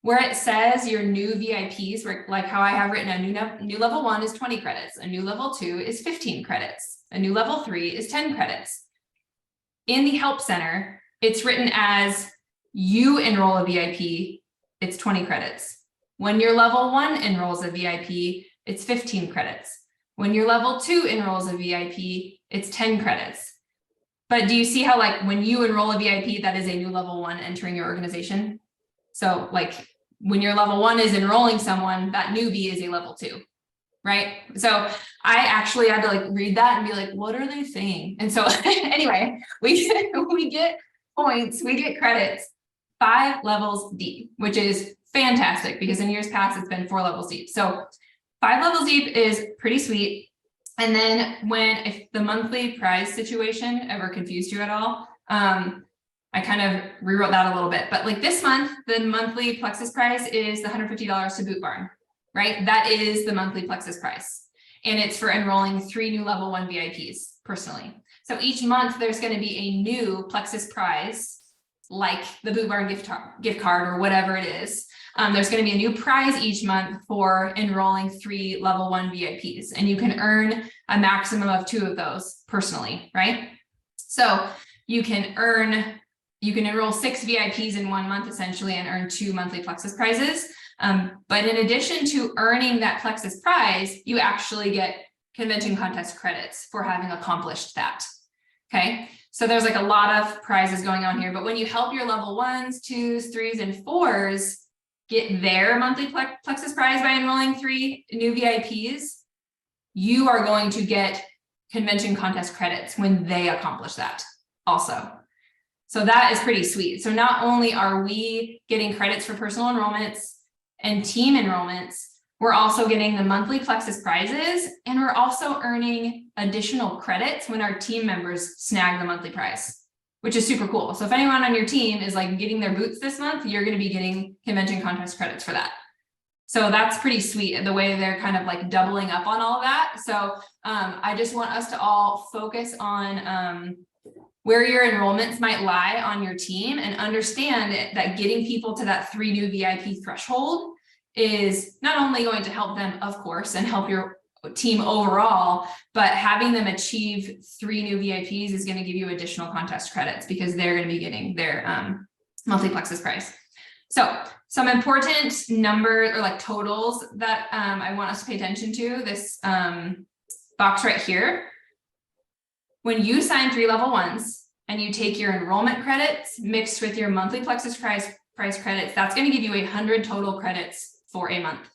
where it says your new VIPs, how I have written, a new level 1 is 20 credits, a new level 2 is 15 credits, a new level 3 is 10 credits. In the Help Center, it's written as you enroll a VIP, it's 20 credits. When your level 1 enrolls a VIP, it's 15 credits. When your level 2 enrolls a VIP, it's 10 credits. But do you see how when you enroll a VIP, that is a new level 1 entering your organization? So when your level 1 is enrolling someone, that newbie is a level 2, right? So I actually had to read that and be like, what are they saying? And so anyway, we get points, we get credits 5 levels deep, which is fantastic, because in years past, it's been 4 levels deep. So 5 levels deep is pretty sweet. And then if the monthly prize situation ever confused you at all, I I kind of rewrote that a little bit, but like this month, the monthly Plexus prize is the $150 to Boot Barn, right? That is the monthly Plexus prize. And it's for enrolling 3 new level 1 VIPs personally. So each month there's going to be a new Plexus prize, like the Boot Barn gift card or whatever it is. There's going to be a new prize each month for enrolling 3 level 1 VIPs, and you can earn a maximum of 2 of those personally, right? So you can enroll 6 VIPs in 1 month essentially and earn 2 monthly Plexus prizes. But in addition to earning that Plexus prize, you actually get convention contest credits for having accomplished that. Okay, so there's like a lot of prizes going on here, but when you help your level 1s, 2s, 3s, and 4s get their monthly Plexus prize by enrolling 3 new VIPs, you are going to get convention contest credits when they accomplish that also. So that is pretty sweet. So not only are we getting credits for personal enrollments and team enrollments, we're also getting the monthly Plexus prizes, and we're also earning additional credits when our team members snag the monthly prize, which is super cool. So if anyone on your team is like getting their boots this month, you're going to be getting convention contest credits for that. So that's pretty sweet, the way they're kind of like doubling up on all of that. So I just want us to all focus on where your enrollments might lie on your team, and understand that getting people to that 3 new VIP threshold is not only going to help them, of course, and help your team overall, but having them achieve 3 new VIPs is going to give you additional contest credits because they're going to be getting their monthly Plexus prize. So some important numbers or like totals that I want us to pay attention to, this box right here. When you sign 3 level 1s and you take your enrollment credits mixed with your monthly Plexus prize credits, that's going to give you 100 total credits for a month.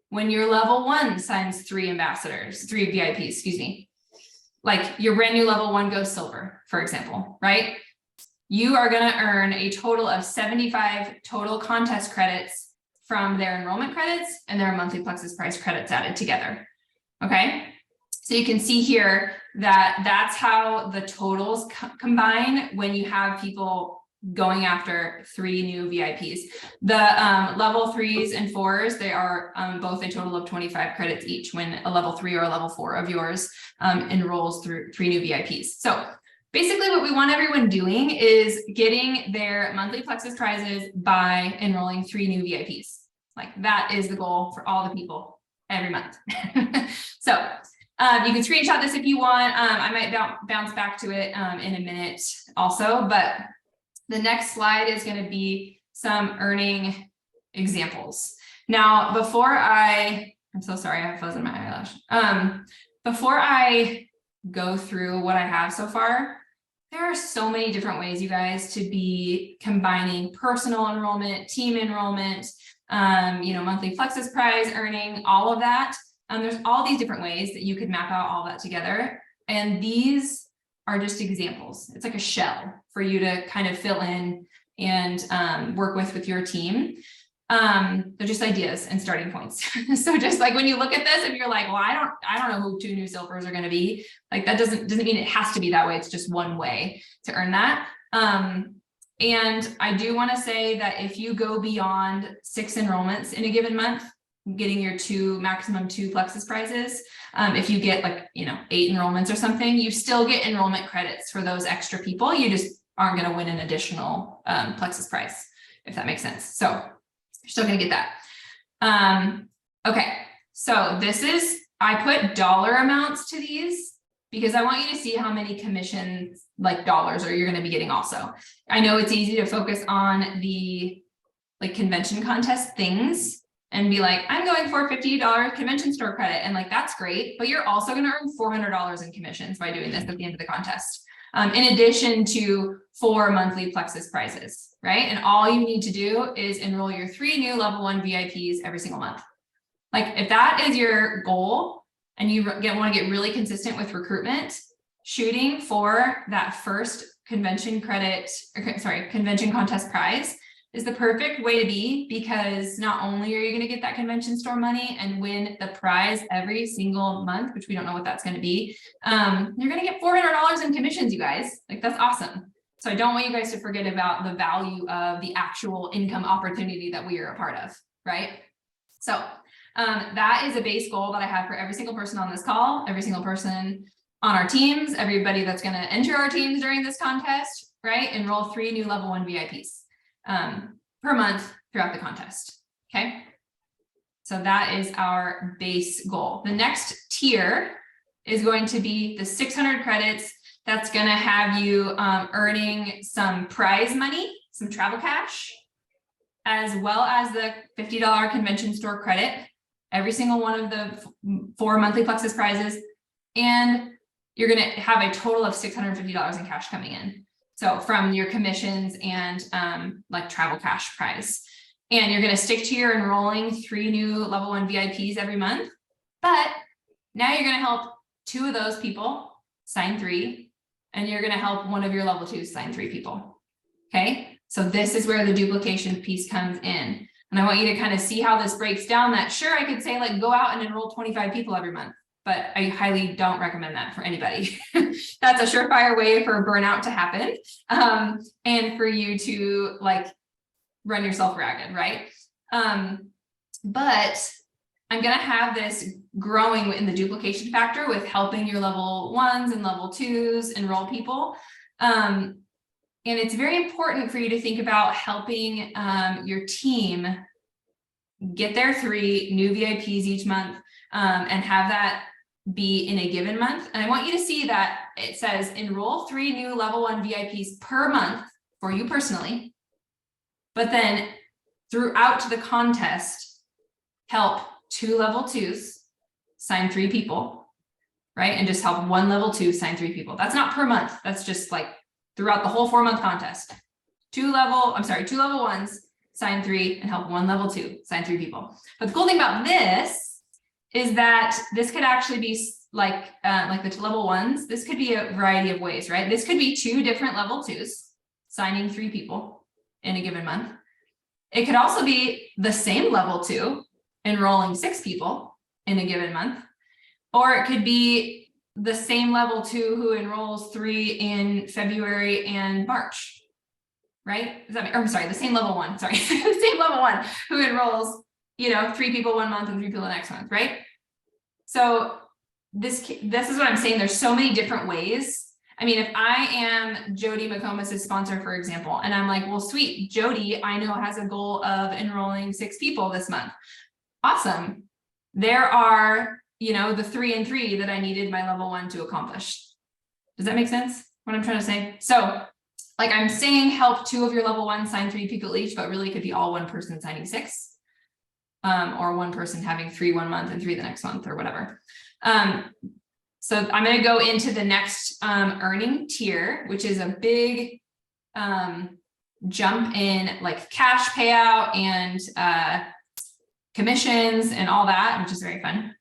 When your level 1 signs 3 VIPs, excuse me, like your brand new level 1 goes silver, for example, right? You are going to earn a total of 75 total contest credits from their enrollment credits and their monthly Plexus prize credits added together. Okay, so you can see here that that's how the totals combine when you have people going after 3 new VIPs. The level 3s and 4s, they are both a total of 25 credits each when a level 3 or a level 4 of yours enrolls through 3 new VIPs. So basically what we want everyone doing is getting their monthly Plexus prizes by enrolling 3 new VIPs. Like that is the goal for all the people every month. So you can screenshot this if you want. I might bounce back to it in a minute also, but the next slide is going to be some earning examples. Now, I'm so sorry, I have fuzz in my eyelash. Before I go through what I have so far, there are so many different ways, you guys, to be combining personal enrollment, team enrollment, monthly Plexus prize earning, all of that. There's all these different ways that you could map out all that together. And these are just examples. It's like a shell for you to kind of fill in and work with your team. They're just ideas and starting points. So just like when you look at this, if you're like, well, I don't know who 2 new silvers are going to be, like that doesn't mean it has to be that way. It's just one way to earn that. And I do want to say that if you go beyond 6 enrollments in a given month, getting your maximum 2 Plexus prizes, if you get 8 enrollments or something, you still get enrollment credits for those extra people. You just aren't going to win an additional Plexus prize, if that makes sense. So you're still going to get that. Okay, so I put dollar amounts to these because I want you to see how many commissions, like dollars, you're going to be getting also. I know it's easy to focus on the convention contest things and be like, I'm going for $50 convention store credit. And that's great, but you're also going to earn $400 in commissions by doing this at the end of the contest. In addition to 4 monthly Plexus prizes, right? And all you need to do is enroll your 3 new level 1 VIPs every single month. If that is your goal and you want to get really consistent with recruitment, shooting for that first convention contest prize is the perfect way to be, because not only are you going to get that convention store money and win the prize every single month, which we don't know what that's going to be, you're going to get $400 in commissions, you guys. That's awesome. So I don't want you guys to forget about the value of the actual income opportunity that we are a part of, right? So that is a base goal that I have for every single person on this call, every single person on our teams, everybody that's going to enter our teams during this contest, right? Enroll 3 new level 1 VIPs per month throughout the contest. Okay. So that is our base goal. The next tier is going to be the 600 credits. That's going to have you earning some prize money, some travel cash, as well as the $50 convention store credit, every single one of the 4 monthly Plexus prizes. And you're going to have a total of $650 in cash coming in. So from your commissions and like travel cash prize. And you're going to stick to your enrolling 3 new level 1 VIPs every month. But now you're going to help 2 of those people sign 3. And you're going to help 1 of your level 2s sign 3 people. Okay. So this is where the duplication piece comes in. And I want you to kind of see how this breaks down. That sure, I could say like go out and enroll 25 people every month, but I highly don't recommend that for anybody. That's a surefire way for burnout to happen. And for you to like run yourself ragged, right? But I'm going to have this growing in the duplication factor with helping your level 1s and level 2s enroll people. And it's very important for you to think about helping your team get their 3 new VIPs each month and have that be in a given month. And I want you to see that it says enroll 3 new level 1 VIPs per month for you personally. But then throughout the contest, help 2 level 2s sign 3 people, right? And just help 1 level 2 sign 3 people. That's not per month. That's just like throughout the whole 4-month contest. 2 level 1s sign 3 and help 1 level 2 sign 3 people. But the cool thing about this is that this could actually be like the level 1s. This could be a variety of ways, right? This could be 2 different level 2s signing 3 people in a given month. It could also be the same level 2 enrolling 6 people in a given month, or it could be the same level 2 who enrolls 3 in February and March, right? Does that mean, or I'm sorry, the same level 1, sorry, the same level 1 who enrolls, 3 people 1 month and 3 people the next month, right? So this is what I'm saying. There's so many different ways. I mean, if I am Jody McComas' sponsor, for example, and I'm like, well, sweet, Jody, I know has a goal of enrolling 6 people this month. Awesome. There are, the 3 and 3 that I needed my level 1 to accomplish. Does that make sense? What I'm trying to say? So like I'm saying, help 2 of your level 1 sign 3 people each, but really it could be all 1 person signing 6. Or 1 person having 3 1 month and 3 the next month or whatever. So I'm going to go into the next earning tier, which is a big jump in like cash payout and commissions and all that, which is very fun.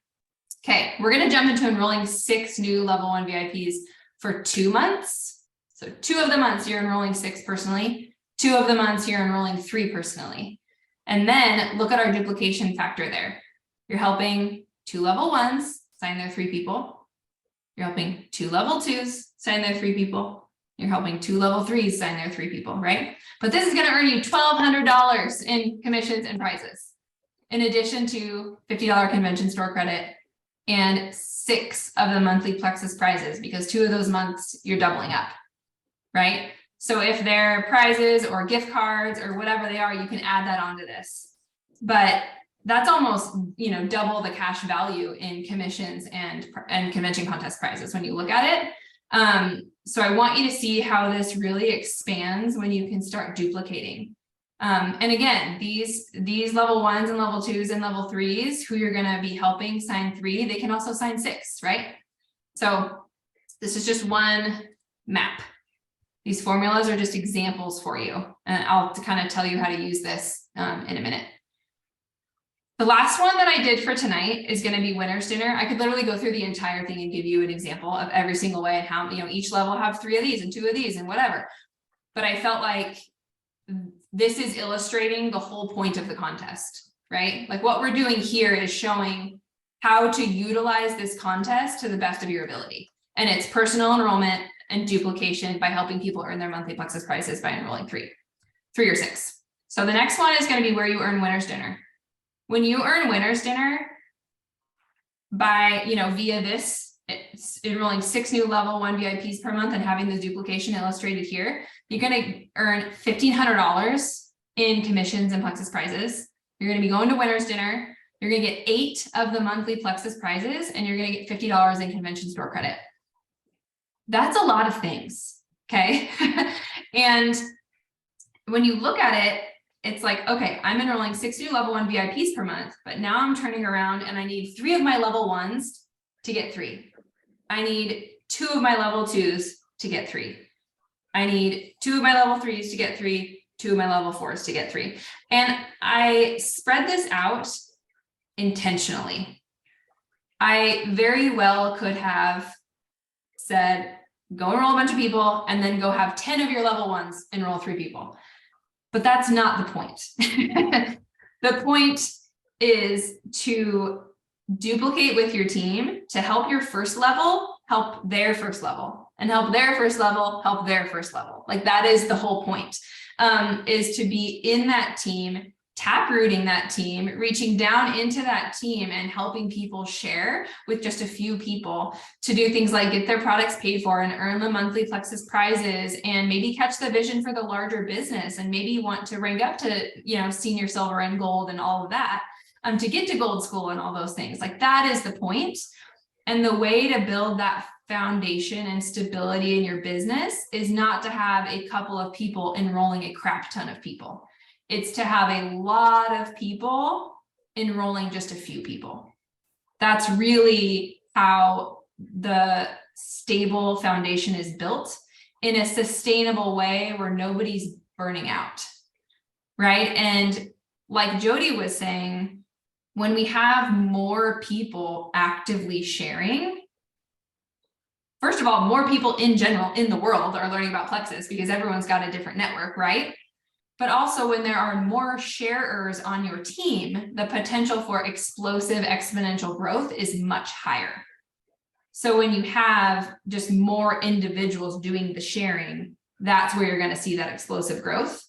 Okay, we're going to jump into enrolling 6 new level 1 VIPs for 2 months. So 2 of the months you're enrolling 6 personally, 2 of the months you're enrolling 3 personally. And then look at our duplication factor there. You're helping 2 level 1s sign their 3 people. You're helping 2 level 2s sign their 3 people. You're helping 2 level 3s sign their 3 people, right? But this is going to earn you $1,200 in commissions and prizes, in addition to $50 convention store credit and 6 of the monthly Plexus prizes, because 2 of those months you're doubling up, right? So if they're prizes or gift cards or whatever they are, you can add that onto this. But that's almost, double the cash value in commissions and convention contest prizes when you look at it. So I want you to see how this really expands when you can start duplicating. And again, these level 1s and level 2s and level 3s who you're going to be helping sign 3, they can also sign 6, right? So this is just one map. These formulas are just examples for you, and I'll kind of tell you how to use this in a minute. The last one that I did for tonight is going to be winner's dinner. I could literally go through the entire thing and give you an example of every single way and how, each level have 3 of these and 2 of these and whatever. But I felt like this is illustrating the whole point of the contest, right? Like what we're doing here is showing how to utilize this contest to the best of your ability. And it's personal enrollment and duplication by helping people earn their monthly Plexus prizes by enrolling 3 or 6. So the next one is going to be where you earn winner's dinner. When you earn winner's dinner by, via this, it's enrolling 6 new level 1 VIPs per month and having the duplication illustrated here, you're going to earn $1,500 in commissions and Plexus prizes. You're going to be going to winner's dinner. You're going to get 8 of the monthly Plexus prizes, and you're going to get $50 in convention store credit. That's a lot of things. Okay. And when you look at it, it's like, okay, I'm enrolling 6 new level 1 VIPs per month, but now I'm turning around and I need 3 of my level 1s to get 3. I need 2 of my level 2s to get 3. I need 2 of my level 3s to get 3, 2 of my level 4s to get 3. And I spread this out intentionally. I very well could have said, go enroll a bunch of people and then go have 10 of your level 1s enroll 3 people. But that's not the point. The point is to duplicate with your team to help your first level, help their first level, and help their first level, help their first level. Like that is the whole point, is to be in that team, taprooting that team, reaching down into that team and helping people share with just a few people to do things like get their products paid for and earn the monthly Plexus prizes and maybe catch the vision for the larger business and maybe want to rank up to, senior, silver, and gold and all of that, to get to gold school and all those things. Like that is the point. And the way to build that foundation and stability in your business is not to have a couple of people enrolling a crap ton of people. It's to have a lot of people enrolling just a few people. That's really how the stable foundation is built in a sustainable way where nobody's burning out, right? And like Jody was saying, when we have more people actively sharing, first of all, more people in general in the world are learning about Plexus because everyone's got a different network, right? But also when there are more sharers on your team, the potential for explosive exponential growth is much higher. So when you have just more individuals doing the sharing, that's where you're going to see that explosive growth.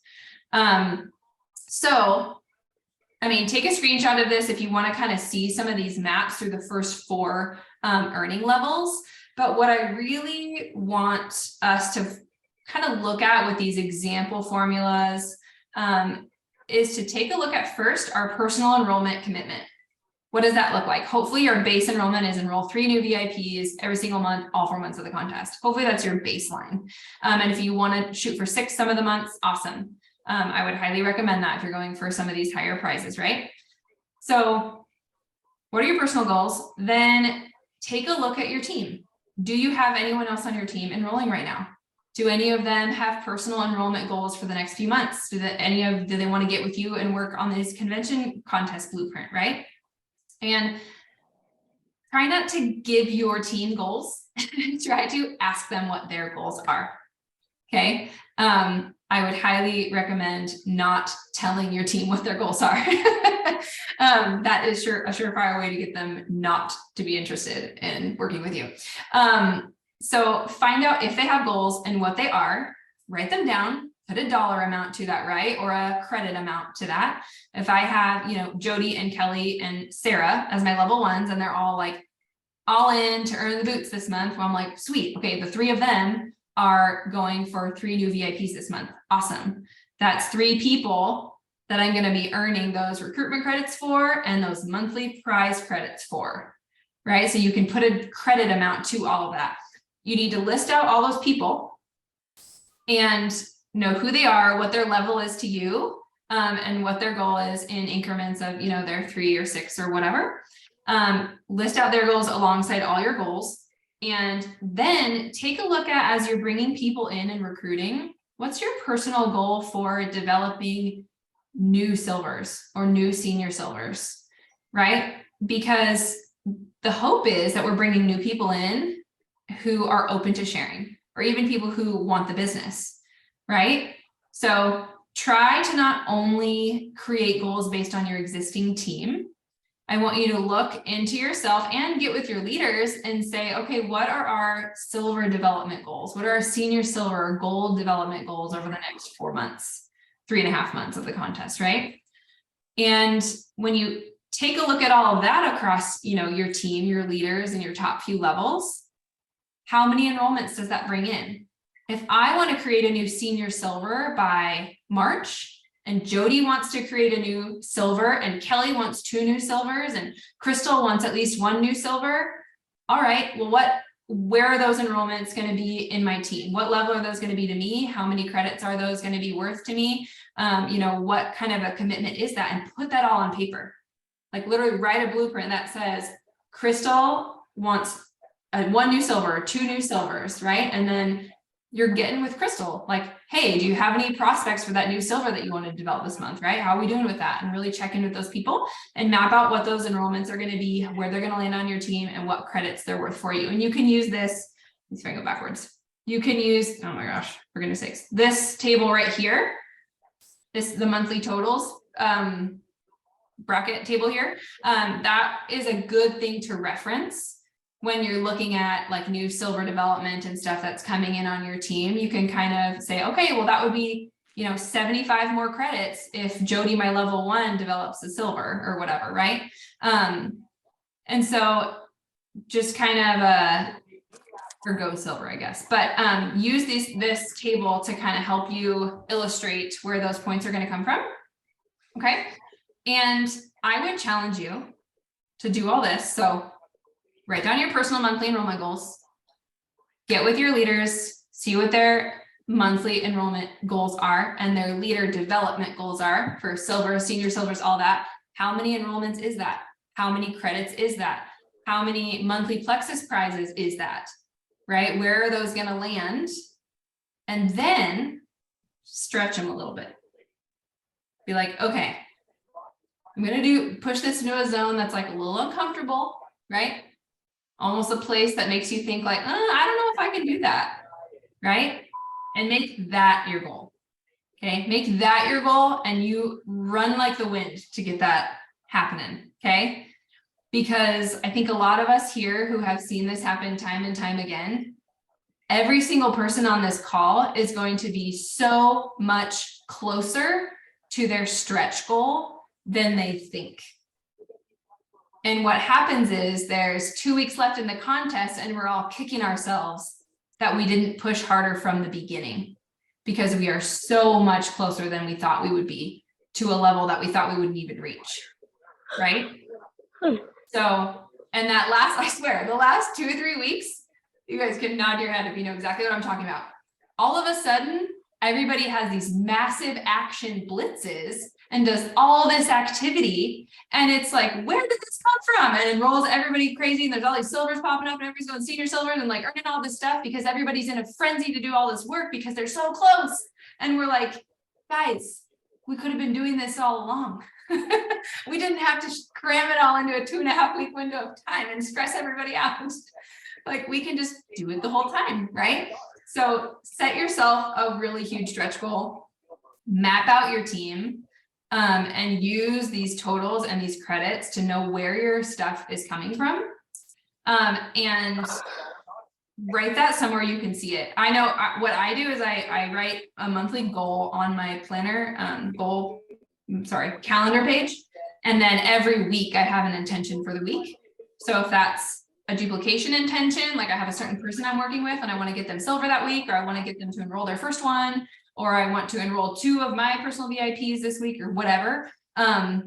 Take a screenshot of this if you want to kind of see some of these maps through the first 4 earning levels. But what I really want us to kind of look at with these example formulas is to take a look at first our personal enrollment commitment. What does that look like? Hopefully your base enrollment is enroll 3 new VIPs every single month, all 4 months of the contest. Hopefully that's your baseline. And if you want to shoot for 6 some of the months, awesome. I would highly recommend that if you're going for some of these higher prizes, right? So what are your personal goals? Then take a look at your team. Do you have anyone else on your team enrolling right now? Do any of them have personal enrollment goals for the next few months? Do they want to get with you and work on this convention contest blueprint, right? And try not to give your team goals. Try to ask them what their goals are. Okay. I would highly recommend not telling your team what their goals are. That is a surefire way to get them not to be interested in working with you. So find out if they have goals and what they are, write them down, put a dollar amount to that, right? Or a credit amount to that. If I have, Jody and Kelly and Sarah as my level 1s, and they're all like all in to earn the boots this month, well, I'm like, sweet. Okay. The 3 of them are going for 3 new VIPs this month. Awesome. That's 3 people that I'm going to be earning those recruitment credits for and those monthly prize credits for, right? So you can put a credit amount to all of that. You need to list out all those people and know who they are, what their level is to you, and what their goal is in increments of, their 3 or 6 or whatever. List out their goals alongside all your goals. And then take a look at, as you're bringing people in and recruiting, what's your personal goal for developing new silvers or new senior silvers, right? Because the hope is that we're bringing new people in who are open to sharing, or even people who want the business, right? So try to not only create goals based on your existing team, I want you to look into yourself and get with your leaders and say, okay, what are our silver development goals? What are our senior silver or gold development goals over the next 4 months, 3.5 months of the contest, right? And when you take a look at all of that across, your team, your leaders, and your top few levels, how many enrollments does that bring in? If I want to create a new senior silver by March, and Jody wants to create a new silver, and Kelly wants 2 new silvers, and Crystal wants at least 1 new silver. All right, well, where are those enrollments going to be in my team? What level are those going to be to me? How many credits are those going to be worth to me? What kind of a commitment is that? And put that all on paper. Like literally write a blueprint that says Crystal wants 1 new silver, 2 new silvers, right? And then you're getting with Crystal, like, hey, do you have any prospects for that new silver that you want to develop this month, right? How are we doing with that? And really check in with those people and map out what those enrollments are going to be, where they're going to land on your team, and what credits they're worth for you. And you can use this, let's see if I go backwards. You can use, oh my gosh, for goodness sakes, this table right here, the monthly totals bracket table here. That is a good thing to reference when you're looking at like new silver development and stuff that's coming in on your team. You can kind of say, okay, well, that would be, 75 more credits if Jody, my level 1, develops a silver or whatever, right? And so just kind of or go silver, I guess, but use this table to kind of help you illustrate where those points are going to come from. Okay. And I would challenge you to do all this. So write down your personal monthly enrollment goals, get with your leaders, see what their monthly enrollment goals are and their leader development goals are for silver, senior silvers, all that. How many enrollments is that? How many credits is that? How many monthly Plexus prizes is that? Right? Where are those going to land? And then stretch them a little bit. Be like, okay, I'm going to push this into a zone that's like a little uncomfortable, right? Almost a place that makes you think like, I don't know if I can do that, right? And make that your goal, okay? Make that your goal and you run like the wind to get that happening, okay? Because I think a lot of us here who have seen this happen time and time again, every single person on this call is going to be so much closer to their stretch goal than they think. And what happens is there's 2 weeks left in the contest and we're all kicking ourselves that we didn't push harder from the beginning because we are so much closer than we thought we would be to a level that we thought we wouldn't even reach, right? So, and that I swear, the last 2 or 3 weeks, you guys can nod your head if you know exactly what I'm talking about. All of a sudden, everybody has these massive action blitzes and does all this activity. And it's like, where did this come from? And enrolls everybody crazy. And there's all these silvers popping up and everybody's going senior silvers and like earning all this stuff because everybody's in a frenzy to do all this work because they're so close. And we're like, guys, we could have been doing this all along. We didn't have to cram it all into a 2.5 week window of time and stress everybody out. Like we can just do it the whole time, right? So set yourself a really huge stretch goal, map out your team, and use these totals and these credits to know where your stuff is coming from. And write that somewhere you can see it. I know what I do is I write a monthly goal on my planner, calendar page. And then every week I have an intention for the week. So if that's a duplication intention, like I have a certain person I'm working with and I want to get them silver that week, or I want to get them to enroll their first one, or I want to enroll 2 of my personal VIPs this week or whatever. I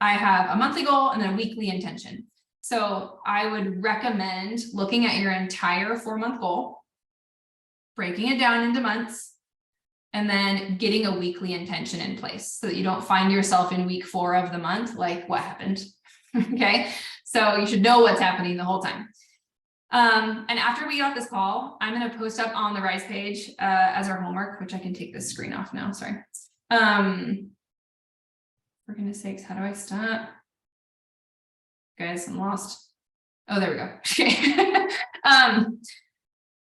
have a monthly goal and then a weekly intention. So I would recommend looking at your entire 4-month goal, breaking it down into months, and then getting a weekly intention in place so that you don't find yourself in week 4 of the month, like what happened. Okay. So you should know what's happening the whole time. And after we get off this call, I'm going to post up on the Rise page as our homework, which I can take this screen off now. Sorry. For goodness sakes, how do I stop? Guys, I'm lost. Oh, there we go. Okay.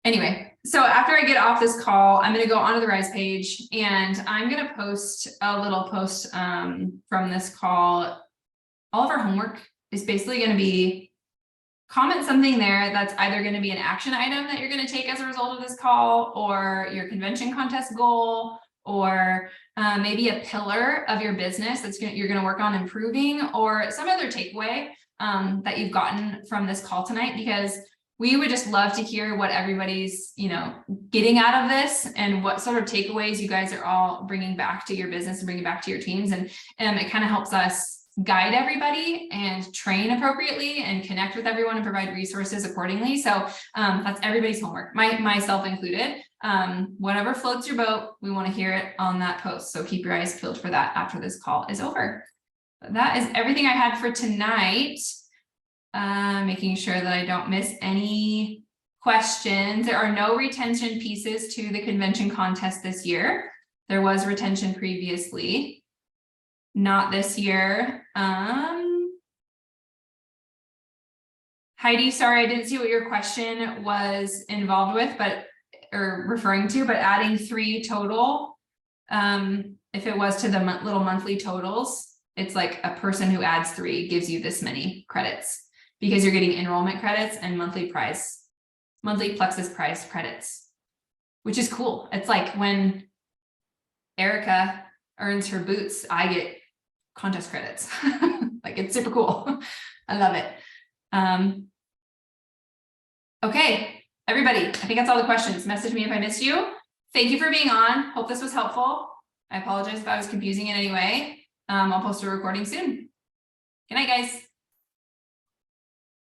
Anyway, so after I get off this call, I'm going to go onto the Rise page and I'm going to post a little post from this call. All of our homework is basically going to be comment something there that's either going to be an action item that you're going to take as a result of this call, or your convention contest goal, or maybe a pillar of your business you're going to work on improving, or some other takeaway that you've gotten from this call tonight, because we would just love to hear what everybody's, getting out of this, and what sort of takeaways you guys are all bringing back to your business and bringing back to your teams. And it kind of helps us guide everybody and train appropriately and connect with everyone and provide resources accordingly. So that's everybody's homework, myself included. Whatever floats your boat, we want to hear it on that post. So keep your eyes peeled for that after this call is over. That is everything I had for tonight. Making sure that I don't miss any questions. There are no retention pieces to the convention contest this year. There was retention previously. Not this year. Heidi, sorry, I didn't see what your question was involved with, or referring to, but adding 3 total. If it was to the little monthly totals, it's like a person who adds 3 gives you this many credits, because you're getting enrollment credits and monthly Plexus prize credits, which is cool. It's like when Erica earns her boots, I get contest credits. Like, it's super cool. I love it. Okay, everybody, I think that's all the questions. Message me if I missed you. Thank you for being on. Hope this was helpful. I apologize if I was confusing in any way. I'll post a recording soon. Good night, guys.